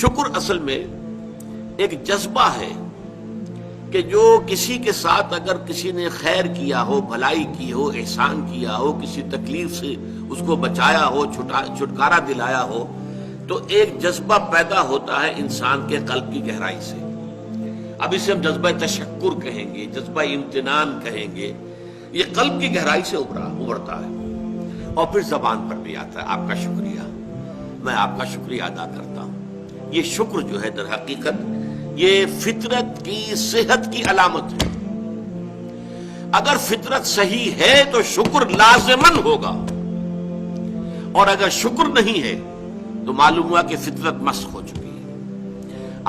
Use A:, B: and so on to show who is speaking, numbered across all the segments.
A: شکر اصل میں ایک جذبہ ہے کہ جو کسی کے ساتھ اگر کسی نے خیر کیا ہو، بھلائی کی ہو، احسان کیا ہو، کسی تکلیف سے اس کو بچایا ہو، چھٹکارا دلایا ہو، تو ایک جذبہ پیدا ہوتا ہے انسان کے قلب کی گہرائی سے۔ اب اسے ہم جذبہ تشکر کہیں گے، جذبہ امتنان کہیں گے۔ یہ قلب کی گہرائی سے ابھرتا ہے اور پھر زبان پر بھی آتا ہے۔ آپ کا شکریہ، میں آپ کا شکریہ ادا کرتا ہوں۔ یہ شکر جو ہے در حقیقت یہ فطرت کی صحت کی علامت ہے۔ اگر فطرت صحیح ہے تو شکر لازماً ہوگا، اور اگر شکر نہیں ہے تو معلوم ہوا کہ فطرت مسخ ہو چکی ہے۔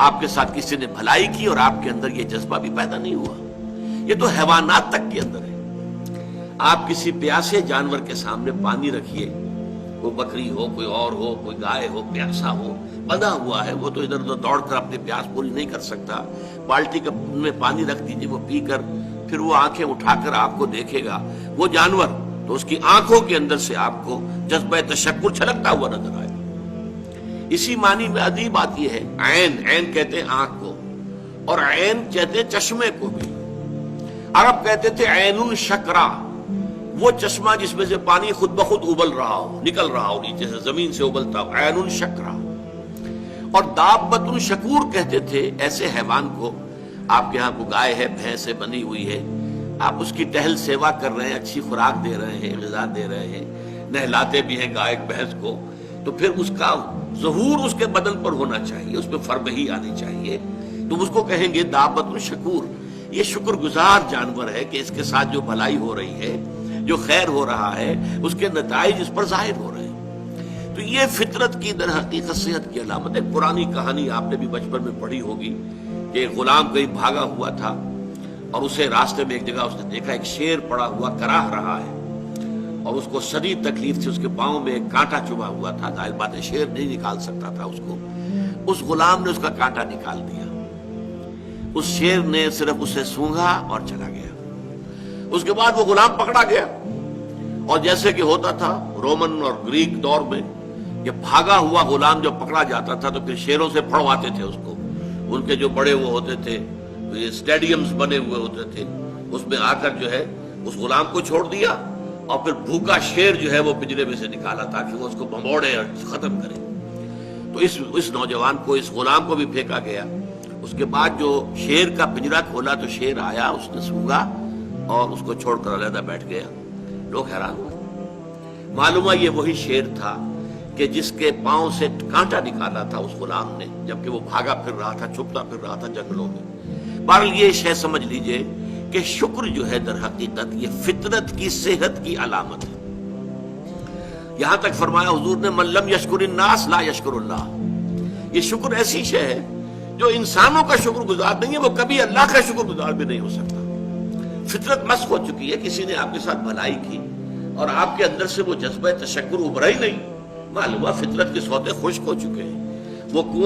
A: آپ کے ساتھ کسی نے بھلائی کی اور آپ کے اندر یہ جذبہ بھی پیدا نہیں ہوا۔ یہ تو حیوانات تک کے اندر ہے۔ آپ کسی پیاسے جانور کے سامنے پانی رکھیے، کوئی بکری ہو، کوئی اور ہو، کوئی گائے ہو، پیاسا ہو، بندھا ہوا ہے، وہ تو ادھر ادھر دوڑ کر اپنی پیاس پوری نہیں کر سکتا۔ بالٹی میں پانی رکھ دیجیے، وہ پی کر پھر وہ آنکھیں اٹھا کر آپ کو دیکھے گا۔ وہ جانور تو اس کی آنکھوں کے اندر سے آپ کو جذبہ تشکر چھلکتا ہوا نظر آئے۔ اسی معنی میں عجیب بات یہ ہے، عین کہتے ہیں آنکھ کو، اور عین کہتے ہیں چشمے کو بھی۔ عرب کہتے تھے عین الشکرا، وہ چشمہ جس میں سے پانی خود بخود ابل رہا ہو، نکل رہا ہو، نیچے سے زمین سے ابلتا ہو، عین الشکرا۔ اور دابۃ شکور کہتے تھے ایسے حیوان کو۔ آپ کے ہاں کو گائے ہے، بھینس ہے، بندھی ہوئی ہے، آپ اس کی ٹہل سیوا کر رہے ہیں، اچھی خوراک دے رہے ہیں، غذا دے رہے ہیں، نہلاتے بھی ہیں گائے بھینس کو، تو پھر اس کا ظہور اس کے بدن پر ہونا چاہیے، اس پہ فربہی آنی چاہیے، تو اس کو کہیں گے دابۃ شکور۔ یہ شکر گزار جانور ہے کہ اس کے ساتھ جو بھلائی ہو رہی ہے، جو خیر ہو رہا ہے، اس کے نتائج اس پر ظاہر ہو رہے ہیں۔ تو یہ فطرت کی در حقیقت صحت کی علامت ہے۔ پرانی کہانی آپ نے بھی بچپن میں پڑھی ہوگی کہ ایک غلام کہیں بھاگا ہوا تھا اور اسے راستے میں ایک جگہ اس نے دیکھا ایک شیر پڑا ہوا کراہ رہا ہے، اور اس کو شدید تکلیف سے اس کے پاؤں میں ایک کانٹا چبھا ہوا تھا۔ ظاہر بات ہے شیر نہیں نکال سکتا تھا اس کو۔ اس غلام نے اس کا کانٹا نکال دیا۔ اس شیر نے صرف اسے سونگھا اور چلا گیا۔ اس کے بعد وہ غلام پکڑا گیا، اور جیسے کہ ہوتا تھا رومن اور گریک دور میں کہ بھاگا ہوا غلام جب پکڑا جاتا تھا تو پھر شیروں سے پھڑواتے تھے اس کو۔ ان کے جو بڑے وہ ہوتے تھے، اسٹیڈیمز بنے ہوئے ہوتے تھے، اس میں آ کر جو ہے اس غلام کو چھوڑ دیا، اور پھر بھوکا شیر جو ہے وہ پنجرے میں سے نکالا تاکہ وہ اس کو بھموڑے اور ختم کرے۔ تو اس نوجوان کو، اس غلام کو بھی پھینکا گیا۔ اس کے بعد جو شیر کا پنجرا کھولا تو شیر آیا، اس نے سونگا اور اس کو چھوڑ کر علیحدہ بیٹھ گیا۔ لوگ حیران ہوئے، معلوم ہوا یہ وہی شیر تھا کہ جس کے پاؤں سے کانٹا نکالا تھا اس غلام نے، جبکہ وہ بھاگا پھر رہا تھا، چھپتا پھر رہا تھا جنگلوں میں۔ بہرحال یہ شے سمجھ لیجئے کہ شکر جو ہے در حقیقت یہ فطرت کی صحت کی علامت ہے۔ یہاں تک فرمایا حضور نے من لم یشکر الناس لا یشکر اللہ۔ یہ شکر ایسی شے ہے جو انسانوں کا شکر گزار نہیں ہے، وہ کبھی اللہ کا شکر گزار بھی نہیں ہو سکتا۔ فطرت مسخ ہو چکی ہے، کسی نے آپ کے ساتھ بھلائی کی اور آپ کے اندر سے وہ جذبہ تشکر ابھرا ہی نہیں، معلوم ہوا فطرت کے سوتے خشک ہو چکے ہیں۔ وہ